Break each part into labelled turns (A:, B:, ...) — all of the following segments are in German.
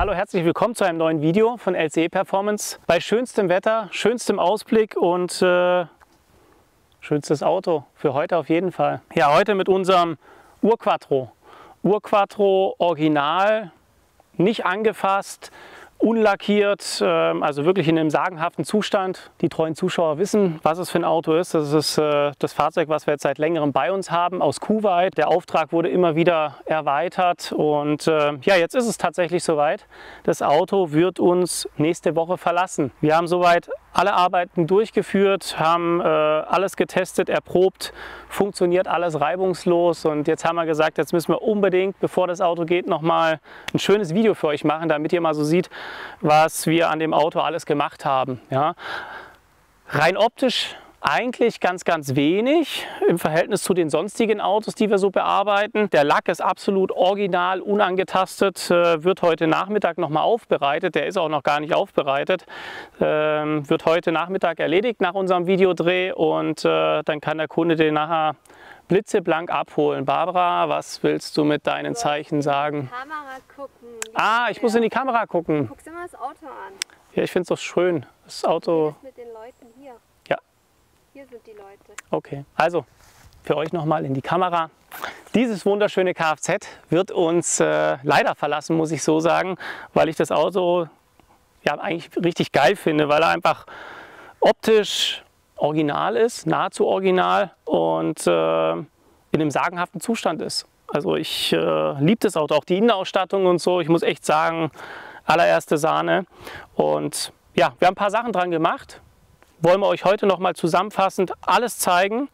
A: Hallo, herzlich willkommen zu einem neuen Video von LCE Performance. Bei schönstem Wetter, schönstem Ausblick und schönstes Auto für heute auf jeden Fall. Ja, heute mit unserem Urquattro. Urquattro Original, nicht angefasst, unlackiert, also wirklich in einem sagenhaften Zustand. Die treuen Zuschauer wissen, was es für ein Auto ist. Das ist das Fahrzeug, was wir jetzt seit längerem bei uns haben, aus Kuwait. Der Auftrag wurde immer wieder erweitert und ja, jetzt ist es tatsächlich soweit. Das Auto wird uns nächste Woche verlassen. Wir haben soweit alle Arbeiten durchgeführt, haben alles getestet, erprobt, funktioniert alles reibungslos und jetzt haben wir gesagt, jetzt müssen wir unbedingt, bevor das Auto geht, nochmal ein schönes Video für euch machen, damit ihr mal so seht, was wir an dem Auto alles gemacht haben. Ja. Rein optisch eigentlich ganz wenig im Verhältnis zu den sonstigen Autos, die wir so bearbeiten. Der Lack ist absolut original, unangetastet, wird heute Nachmittag nochmal aufbereitet. Der ist auch noch gar nicht aufbereitet. Wird heute Nachmittag erledigt nach unserem Videodreh und dann kann der Kunde den nachher blitzeblank abholen. Barbara, was willst du mit deinen Zeichen sagen?
B: Kamera gucken.
A: Ah, ich muss in die Kamera gucken.
B: Guckst du mal das Auto an.
A: Ja, ich finde es doch schön. Das Auto.
B: Mit den Leuten hier.
A: Ja.
B: Hier sind die Leute.
A: Okay, also für euch nochmal in die Kamera. Dieses wunderschöne Kfz wird uns leider verlassen, muss ich so sagen, weil ich das Auto ja eigentlich richtig geil finde, weil er einfach optisch original ist, nahezu original und in einem sagenhaften Zustand ist. Also ich liebe das Auto, auch die Innenausstattung und so. Ich muss echt sagen, allererste Sahne. Und ja, wir haben ein paar Sachen dran gemacht. Wollen wir euch heute noch mal zusammenfassend alles zeigen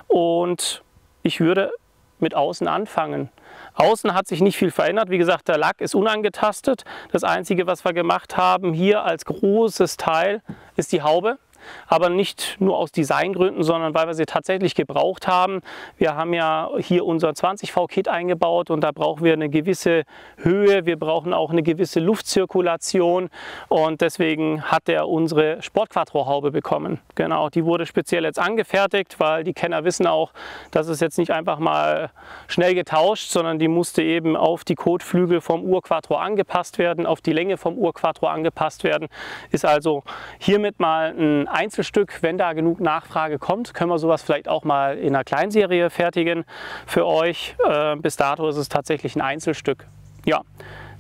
A: und ich würde mit außen anfangen. Außen hat sich nicht viel verändert. Wie gesagt, der Lack ist unangetastet. Das Einzige, was wir gemacht haben hier als großes Teil, ist die Haube. Aber nicht nur aus Designgründen, sondern weil wir sie tatsächlich gebraucht haben. Wir haben ja hier unser 20V-Kit eingebaut und da brauchen wir eine gewisse Höhe, wir brauchen auch eine gewisse Luftzirkulation und deswegen hat er unsere Sportquattro-Haube bekommen. Genau, die wurde speziell jetzt angefertigt, weil die Kenner wissen auch, dass es jetzt nicht einfach mal schnell getauscht, sondern die musste eben auf die Kotflügel vom Urquattro angepasst werden, auf die Länge vom Urquattro angepasst werden. Ist also hiermit mal ein Einzelstück. Wenn da genug Nachfrage kommt, können wir sowas vielleicht auch mal in einer Kleinserie fertigen für euch. Bis dato ist es tatsächlich ein Einzelstück. Ja,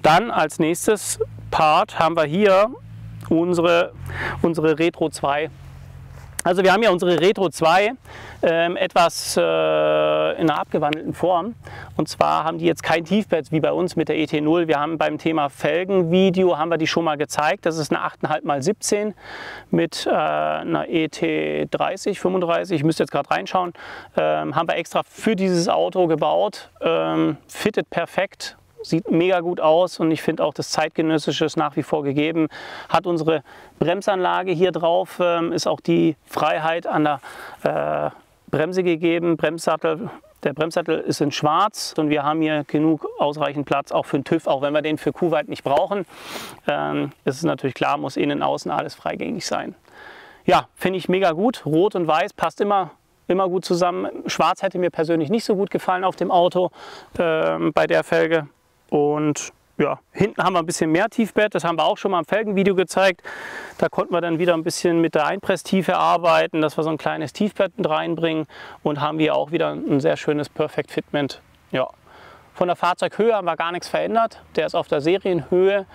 A: dann als nächstes Part haben wir hier unsere Retro 2. Also wir haben ja unsere Retro 2 etwas in einer abgewandelten Form. Und zwar haben die jetzt kein Tiefbett wie bei uns mit der ET0. Wir haben beim Thema Felgenvideo haben wir die schon mal gezeigt. Das ist eine 8,5×17 mit einer ET30, 35. Ich müsste jetzt gerade reinschauen. Haben wir extra für dieses Auto gebaut. Fittet perfekt. Sieht mega gut aus und ich finde auch, das Zeitgenössische ist nach wie vor gegeben. Hat unsere Bremsanlage hier drauf, ist auch die Freiheit an der Bremse gegeben. Der Bremssattel ist in schwarz und wir haben hier genug ausreichend Platz auch für den TÜV, auch wenn wir den für Kuwait nicht brauchen. Ist es natürlich klar, muss innen und außen alles freigängig sein. Ja, finde ich mega gut. Rot und Weiß passt immer gut zusammen. Schwarz hätte mir persönlich nicht so gut gefallen auf dem Auto bei der Felge. Und ja, hinten haben wir ein bisschen mehr Tiefbett, das haben wir auch schon mal im Felgenvideo gezeigt. Da konnten wir dann wieder ein bisschen mit der Einpresstiefe arbeiten, dass wir so ein kleines Tiefbett mit reinbringen und haben hier auch wieder ein sehr schönes Perfect Fitment. Ja. Von der Fahrzeughöhe haben wir gar nichts verändert, der ist auf der Serienhöhe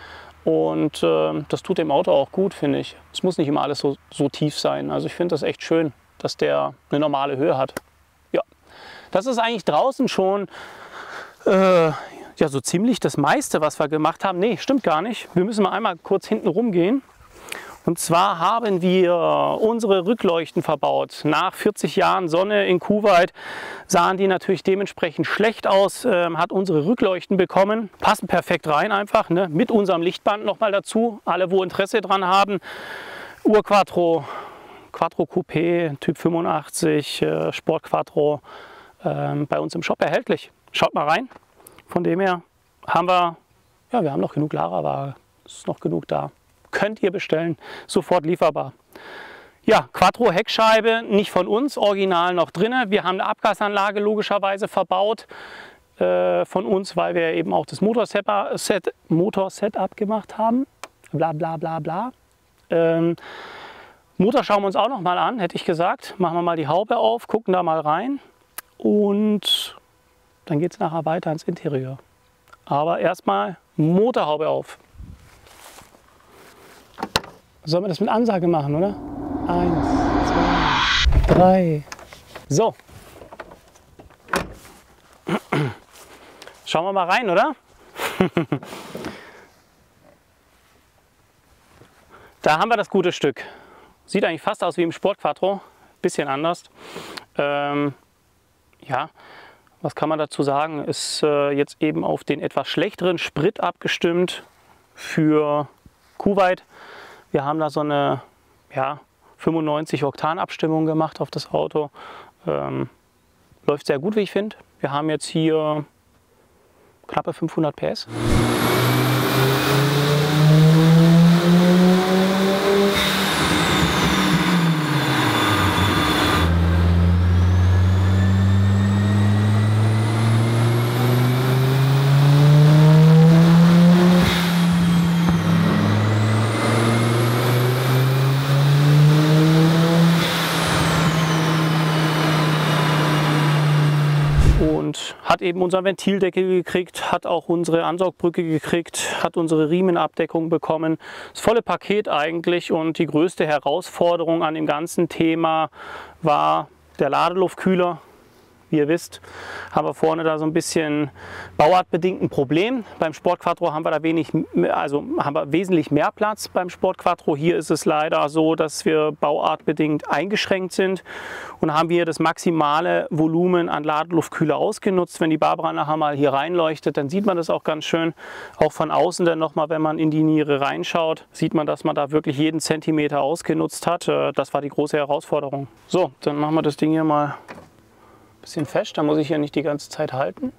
A: und das tut dem Auto auch gut, finde ich. Es muss nicht immer alles so tief sein, also ich finde das echt schön, dass der eine normale Höhe hat. Ja. Das ist eigentlich draußen schon ja, so ziemlich das meiste, was wir gemacht haben. Nee, stimmt gar nicht. Wir müssen mal einmal kurz hinten rumgehen. Und zwar haben wir unsere Rückleuchten verbaut. Nach 40 Jahren Sonne in Kuwait sahen die natürlich dementsprechend schlecht aus. Hat unsere Rückleuchten bekommen. Passen perfekt rein einfach, ne? Mit unserem Lichtband nochmal dazu. Alle, wo Interesse dran haben. Urquattro, Quattro Coupé, Typ 85, Sport Quattro. Bei uns im Shop erhältlich. Schaut mal rein. Von dem her haben wir haben noch genug Lagerware, ist noch genug da. Könnt ihr bestellen, sofort lieferbar. Ja, Quattro Heckscheibe, nicht von uns, original noch drin. Wir haben eine Abgasanlage logischerweise verbaut. Von von uns, weil wir eben auch das Motor-Setup gemacht haben. Bla bla bla bla. Motor schauen wir uns auch noch mal an, hätte ich gesagt. Machen wir mal die Haube auf, gucken da mal rein und dann geht es nachher weiter ins Interieur. Aber erstmal Motorhaube auf. Sollen wir das mit Ansage machen, oder? 1, 2, 3. So. Schauen wir mal rein, oder? Da haben wir das gute Stück. Sieht eigentlich fast aus wie im Sportquattro. Bisschen anders. Ja, was kann man dazu sagen? Ist jetzt eben auf den etwas schlechteren Sprit abgestimmt für Kuwait. Wir haben da so eine 95 Oktan Abstimmung gemacht auf das Auto. Läuft sehr gut, wie ich finde. Wir haben jetzt hier knappe 500 PS. Hat eben unseren Ventildeckel gekriegt, hat auch unsere Ansaugbrücke gekriegt, hat unsere Riemenabdeckung bekommen. Das volle Paket eigentlich, und die größte Herausforderung an dem ganzen Thema war der Ladeluftkühler. Wie ihr wisst, haben wir vorne da so ein bisschen bauartbedingt ein Problem. Beim Sportquattro haben wir da haben wir wesentlich mehr Platz beim Sportquattro. Hier ist es leider so, dass wir bauartbedingt eingeschränkt sind und haben hier das maximale Volumen an Ladeluftkühler ausgenutzt. Wenn die Barbara nachher mal hier reinleuchtet, dann sieht man das auch ganz schön. Auch von außen dann nochmal, wenn man in die Niere reinschaut, sieht man, dass man da wirklich jeden Zentimeter ausgenutzt hat. Das war die große Herausforderung. So, dann machen wir das Ding hier mal bisschen fest, da muss ich ja nicht die ganze Zeit halten.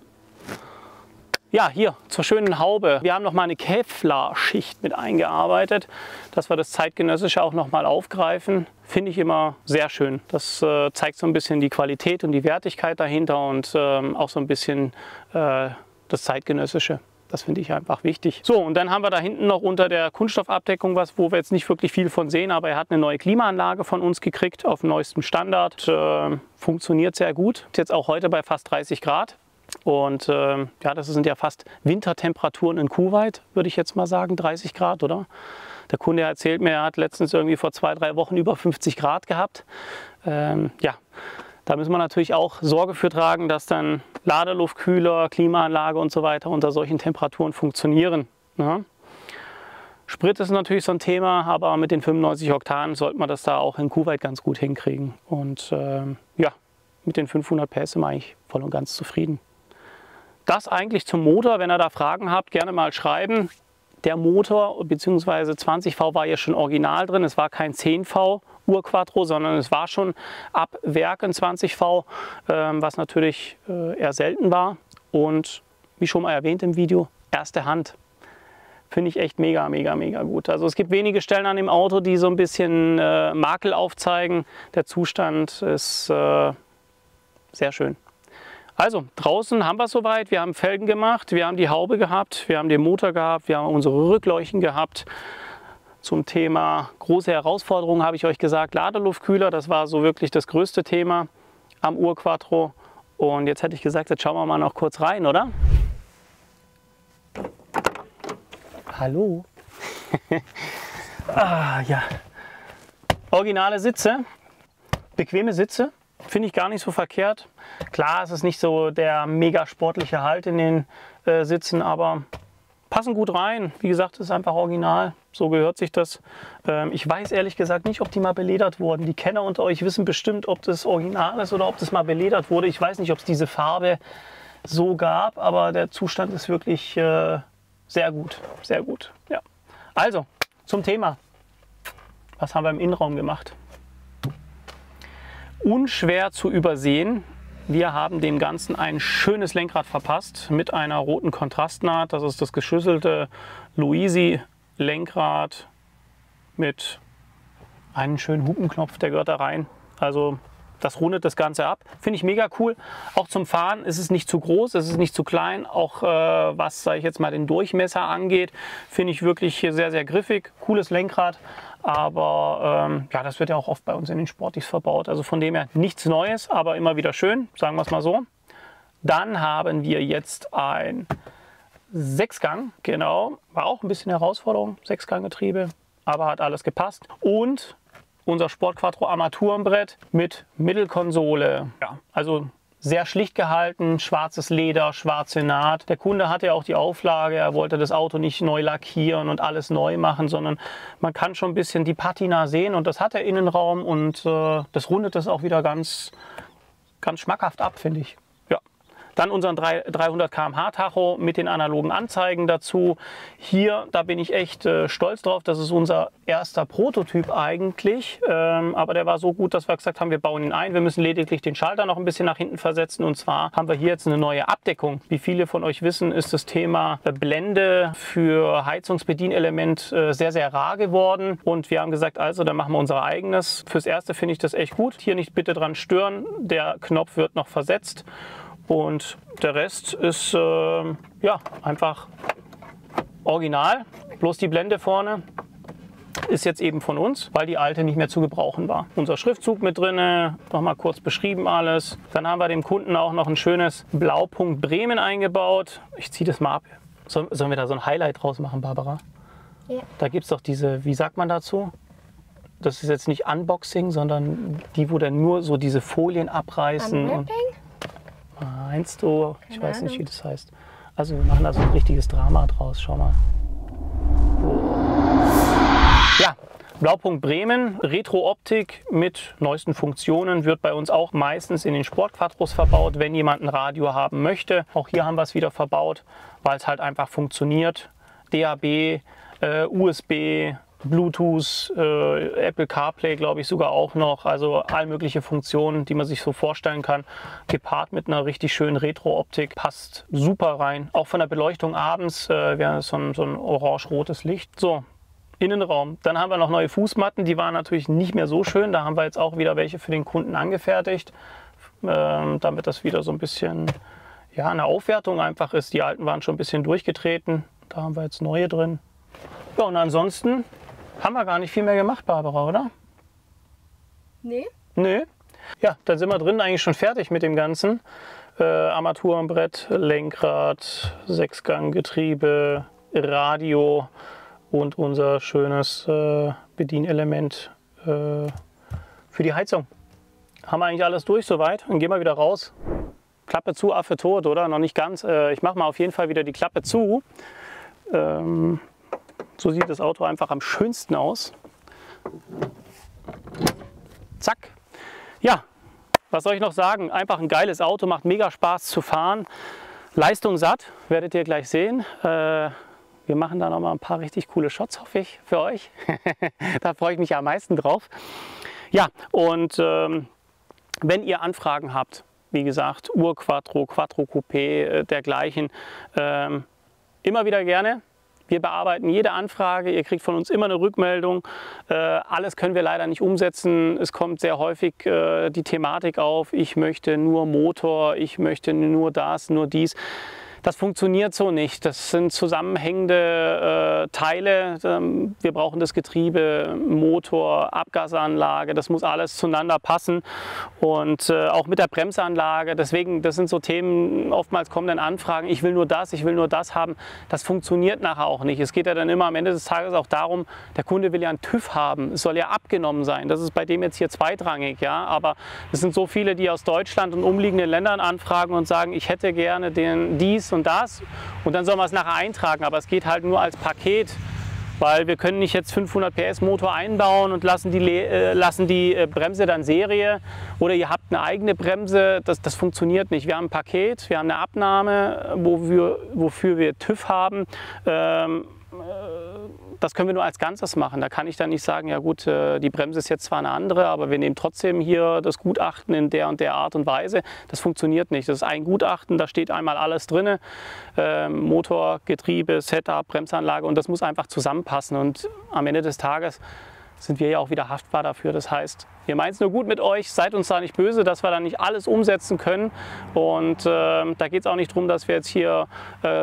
A: Ja, hier zur schönen Haube. Wir haben noch mal eine Kevlar-Schicht mit eingearbeitet, dass wir das Zeitgenössische auch noch mal aufgreifen. Finde ich immer sehr schön. Das zeigt so ein bisschen die Qualität und die Wertigkeit dahinter und auch so ein bisschen das Zeitgenössische. Das finde ich einfach wichtig. So, und dann haben wir da hinten noch unter der Kunststoffabdeckung was, wo wir jetzt nicht wirklich viel von sehen, aber er hat eine neue Klimaanlage von uns gekriegt auf neuestem Standard. Funktioniert sehr gut. Jetzt auch heute bei fast 30 Grad. Und ja, das sind ja fast Wintertemperaturen in Kuwait, würde ich jetzt mal sagen, 30 Grad, oder? Der Kunde erzählt mir, er hat letztens irgendwie vor 2, 3 Wochen über 50 Grad gehabt. Ja. Da müssen wir natürlich auch Sorge für tragen, dass dann Ladeluftkühler, Klimaanlage und so weiter unter solchen Temperaturen funktionieren. Ja. Sprit ist natürlich so ein Thema, aber mit den 95 Oktan sollte man das da auch in Kuwait ganz gut hinkriegen. Und ja, mit den 500 PS sind wir eigentlich voll und ganz zufrieden. Das eigentlich zum Motor. Wenn ihr da Fragen habt, gerne mal schreiben. Der Motor bzw. 20V war ja schon original drin. Es war kein 10V Urquattro, sondern es war schon ab Werk ein 20V, was natürlich eher selten war. Und wie schon mal erwähnt im Video, erste Hand. Finde ich echt mega, mega, mega gut. Also es gibt wenige Stellen an dem Auto, die so ein bisschen Makel aufzeigen. Der Zustand ist sehr schön. Also draußen haben wir es soweit. Wir haben Felgen gemacht, wir haben die Haube gehabt, wir haben den Motor gehabt, wir haben unsere Rückleuchten gehabt. Zum Thema große Herausforderungen habe ich euch gesagt, Ladeluftkühler, das war so wirklich das größte Thema am Urquattro. Und jetzt hätte ich gesagt, jetzt schauen wir mal noch kurz rein, oder? Hallo. Ja. Originale Sitze, bequeme Sitze. Finde ich gar nicht so verkehrt. Klar, es ist nicht so der mega sportliche Halt in den Sitzen, aber passen gut rein. Wie gesagt, es ist einfach original. So gehört sich das. Ich weiß ehrlich gesagt nicht, ob die mal beledert wurden. Die Kenner unter euch wissen bestimmt, ob das original ist oder ob das mal beledert wurde. Ich weiß nicht, ob es diese Farbe so gab, aber der Zustand ist wirklich sehr gut. Sehr gut. Ja. Also, zum Thema. Was haben wir im Innenraum gemacht? Unschwer zu übersehen, wir haben dem Ganzen ein schönes Lenkrad verpasst mit einer roten Kontrastnaht. Das ist das geschüsselte Luisi Lenkrad mit einem schönen Hupenknopf, der gehört da rein. Also das rundet das Ganze ab. Finde ich mega cool. Auch zum Fahren ist es nicht zu groß, es ist nicht zu klein. Auch was, sage ich jetzt mal, den Durchmesser angeht, finde ich wirklich sehr, sehr griffig. Cooles Lenkrad. Aber ja, das wird ja auch oft bei uns in den Sportis verbaut. Also von dem her nichts Neues, aber immer wieder schön, sagen wir es mal so. Dann haben wir jetzt ein 6-Gang, genau. War auch ein bisschen Herausforderung, 6-Gang-Getriebe, aber hat alles gepasst. Und unser Sport Quattro Armaturenbrett mit Mittelkonsole. Ja, also sehr schlicht gehalten, schwarzes Leder, schwarze Naht. Der Kunde hatte ja auch die Auflage, er wollte das Auto nicht neu lackieren und alles neu machen, sondern man kann schon ein bisschen die Patina sehen und das hat der Innenraum und das rundet das auch wieder ganz schmackhaft ab, finde ich. Dann unseren 300 km/h Tacho mit den analogen Anzeigen dazu. Hier, da bin ich echt stolz drauf. Das ist unser erster Prototyp eigentlich. Aber der war so gut, dass wir gesagt haben, wir bauen ihn ein. Wir müssen lediglich den Schalter noch ein bisschen nach hinten versetzen. Und zwar haben wir hier jetzt eine neue Abdeckung. Wie viele von euch wissen, ist das Thema Blende für Heizungsbedienelement sehr, sehr rar geworden. Und wir haben gesagt, also, dann machen wir unser eigenes. Fürs Erste finde ich das echt gut. Hier nicht bitte dran stören. Der Knopf wird noch versetzt. Und der Rest ist ja, einfach original. Bloß die Blende vorne ist jetzt eben von uns, weil die alte nicht mehr zu gebrauchen war. Unser Schriftzug mit drin, nochmal kurz beschrieben alles. Dann haben wir dem Kunden auch noch ein schönes Blaupunkt Bremen eingebaut. Ich ziehe das mal ab. Sollen wir da so ein Highlight draus machen, Barbara? Ja. Da gibt es doch diese, wie sagt man dazu? Das ist jetzt nicht Unboxing, sondern die, wo dann nur so diese Folien abreißen. Und meinst du? Ich weiß nicht, wie das heißt. Also wir machen da so ein richtiges Drama draus. Schau mal. Ja, Blaupunkt Bremen, Retro-Optik mit neuesten Funktionen, wird bei uns auch meistens in den Sportquattros verbaut, wenn jemand ein Radio haben möchte. Auch hier haben wir es wieder verbaut, weil es halt einfach funktioniert. DAB, USB, Bluetooth, Apple CarPlay glaube ich sogar auch noch, also all mögliche Funktionen, die man sich so vorstellen kann, gepaart mit einer richtig schönen Retro-Optik, passt super rein. Auch von der Beleuchtung abends wäre so ein orange-rotes Licht. So, Innenraum. Dann haben wir noch neue Fußmatten, die waren natürlich nicht mehr so schön, da haben wir jetzt auch wieder welche für den Kunden angefertigt, damit das wieder so ein bisschen, ja, eine Aufwertung einfach ist. Die alten waren schon ein bisschen durchgetreten, da haben wir jetzt neue drin. Ja, und ansonsten haben wir gar nicht viel mehr gemacht, Barbara, oder?
B: Nee.
A: Nee. Ja, dann sind wir drin eigentlich schon fertig mit dem Ganzen. Armaturenbrett, Lenkrad, 6-Gang-Getriebe, Radio und unser schönes Bedienelement für die Heizung. Haben wir eigentlich alles durch soweit. Dann gehen wir wieder raus. Klappe zu, Affe tot, oder? Noch nicht ganz. Ich mache mal auf jeden Fall wieder die Klappe zu. So sieht das Auto einfach am schönsten aus. Zack. Ja, was soll ich noch sagen? Einfach ein geiles Auto, macht mega Spaß zu fahren. Leistung satt, werdet ihr gleich sehen. Wir machen da noch mal ein paar richtig coole Shots, hoffe ich, für euch. Da freue ich mich am meisten drauf. Ja, und wenn ihr Anfragen habt, wie gesagt, Ur-Quattro, Quattro-Coupé, dergleichen, immer wieder gerne. Wir bearbeiten jede Anfrage, ihr kriegt von uns immer eine Rückmeldung. Alles können wir leider nicht umsetzen. Es kommt sehr häufig die Thematik auf, ich möchte nur Motor, ich möchte nur das, nur dies. Das funktioniert so nicht. Das sind zusammenhängende Teile. Wir brauchen das Getriebe, Motor, Abgasanlage. Das muss alles zueinander passen. Und auch mit der Bremsanlage. Deswegen, das sind so Themen, oftmals kommen dann Anfragen, ich will nur das haben. Das funktioniert nachher auch nicht. Es geht ja dann immer am Ende des Tages auch darum, der Kunde will ja einen TÜV haben. Es soll ja abgenommen sein. Das ist bei dem jetzt hier zweitrangig. Ja? Aber es sind so viele, die aus Deutschland und umliegenden Ländern anfragen und sagen, ich hätte gerne dies und das, und dann sollen wir es nachher eintragen, aber es geht halt nur als Paket, weil wir können nicht jetzt 500 PS Motor einbauen und lassen die Bremse dann Serie, oder ihr habt eine eigene Bremse, das funktioniert nicht. Wir haben ein Paket, wir haben eine Abnahme, wofür wir TÜV haben. Das können wir nur als Ganzes machen. Da kann ich dann nicht sagen, ja gut, die Bremse ist jetzt zwar eine andere, aber wir nehmen trotzdem hier das Gutachten in der und der Art und Weise. Das funktioniert nicht. Das ist ein Gutachten, da steht einmal alles drin. Motor, Getriebe, Setup, Bremsanlage, und das muss einfach zusammenpassen. Und am Ende des Tages sind wir ja auch wieder haftbar dafür. Das heißt, wir meinen es nur gut mit euch, seid uns da nicht böse, dass wir da nicht alles umsetzen können. Und da geht es auch nicht darum, dass wir jetzt hier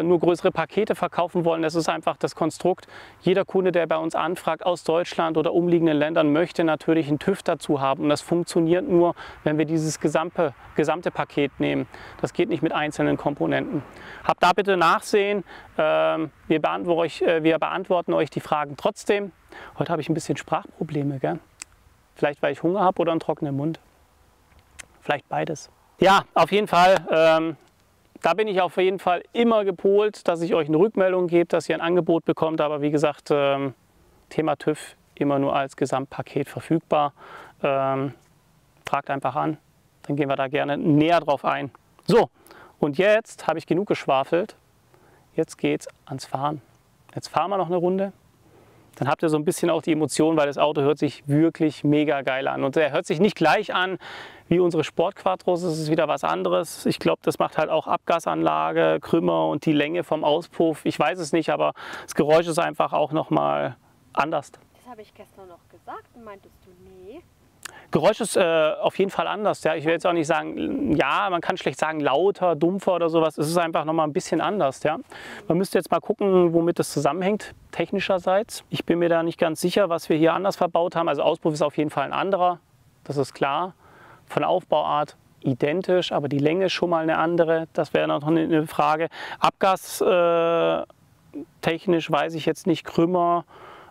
A: nur größere Pakete verkaufen wollen. Das ist einfach das Konstrukt. Jeder Kunde, der bei uns anfragt aus Deutschland oder umliegenden Ländern, möchte natürlich einen TÜV dazu haben. Und das funktioniert nur, wenn wir dieses gesamte Paket nehmen. Das geht nicht mit einzelnen Komponenten. Habt da bitte Nachsehen. Wir beantworten euch die Fragen trotzdem. Heute habe ich ein bisschen Sprachprobleme, gell? Vielleicht, weil ich Hunger habe oder einen trockenen Mund. Vielleicht beides. Ja, auf jeden Fall. Da bin ich auf jeden Fall immer gepolt, dass ich euch eine Rückmeldung gebe, dass ihr ein Angebot bekommt. Aber wie gesagt, Thema TÜV immer nur als Gesamtpaket verfügbar. Fragt einfach an, dann gehen wir da gerne näher drauf ein. So, und jetzt habe ich genug geschwafelt. Jetzt geht's ans Fahren. Jetzt fahren wir noch eine Runde. Dann habt ihr so ein bisschen auch die Emotion, weil das Auto hört sich wirklich mega geil an. Und er hört sich nicht gleich an wie unsere Sportquattros, das ist wieder was anderes. Ich glaube, das macht halt auch Abgasanlage, Krümmer und die Länge vom Auspuff. Ich weiß es nicht, aber das Geräusch ist einfach auch nochmal anders.
B: Das habe ich gestern noch gesagt und meintest du, nee?
A: Geräusch ist auf jeden Fall anders. Ja. Ich will jetzt auch nicht sagen, ja, man kann schlecht sagen lauter, dumpfer oder sowas. Es ist einfach nochmal ein bisschen anders. Ja. Man müsste jetzt mal gucken, womit das zusammenhängt, technischerseits. Ich bin mir da nicht ganz sicher, was wir hier anders verbaut haben. Also Auspuff ist auf jeden Fall ein anderer, das ist klar. Von der Aufbauart identisch, aber die Länge ist schon mal eine andere. Das wäre noch eine Frage. Abgas technisch weiß ich jetzt nicht, Krümmer.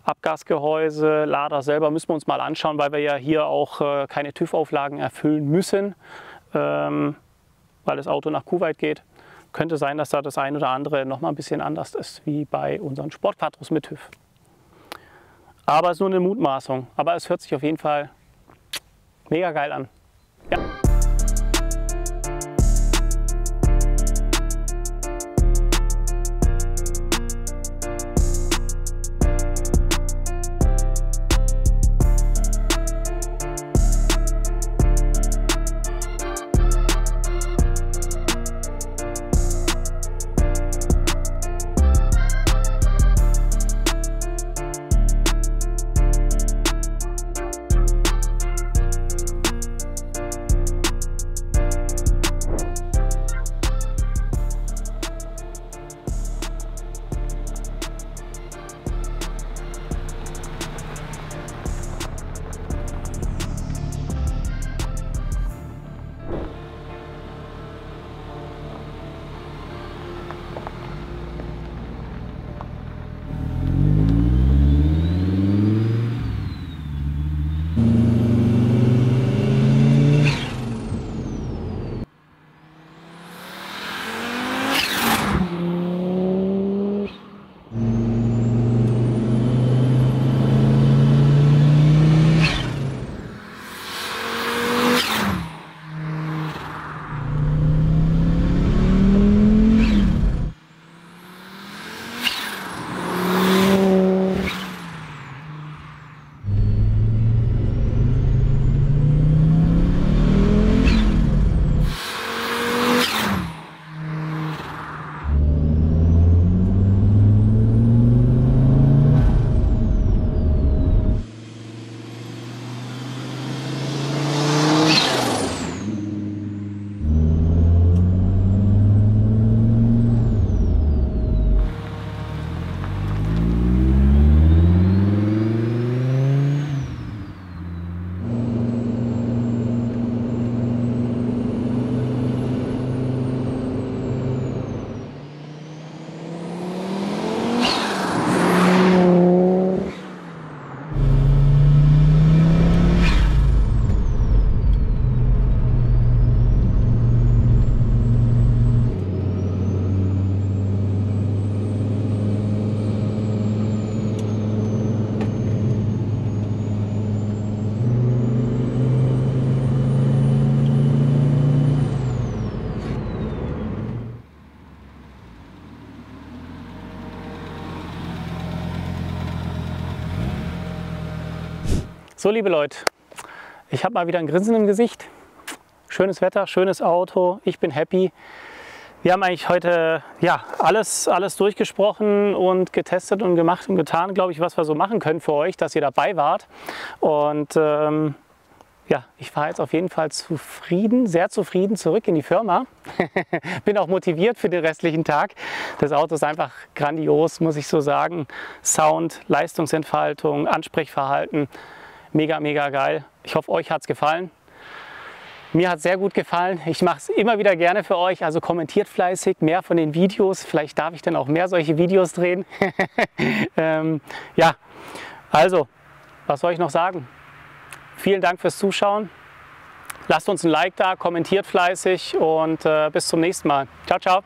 A: Abgasgehäuse, Lader selber müssen wir uns mal anschauen, weil wir ja hier auch keine TÜV-Auflagen erfüllen müssen, weil das Auto nach Kuwait geht. Könnte sein, dass da das ein oder andere noch mal ein bisschen anders ist, wie bei unseren Sportquattros mit TÜV. Aber es ist nur eine Mutmaßung. Aber es hört sich auf jeden Fall mega geil an. Ja. So, liebe Leute, ich habe mal wieder ein Grinsen im Gesicht. Schönes Wetter, schönes Auto, ich bin happy. Wir haben eigentlich heute ja, alles durchgesprochen und getestet und gemacht und getan, glaube ich, was wir so machen können für euch, dass ihr dabei wart. Und ja, ich fahre jetzt auf jeden Fall zufrieden, sehr zufrieden zurück in die Firma. Bin auch motiviert für den restlichen Tag. Das Auto ist einfach grandios, muss ich so sagen. Sound, Leistungsentfaltung, Ansprechverhalten, mega, mega geil. Ich hoffe, euch hat es gefallen. Mir hat es sehr gut gefallen. Ich mache es immer wieder gerne für euch, also kommentiert fleißig mehr von den Videos. Vielleicht darf ich dann auch mehr solche Videos drehen. Ja, also, was soll ich noch sagen? Vielen Dank fürs Zuschauen. Lasst uns ein Like da, kommentiert fleißig und bis zum nächsten Mal. Ciao, ciao.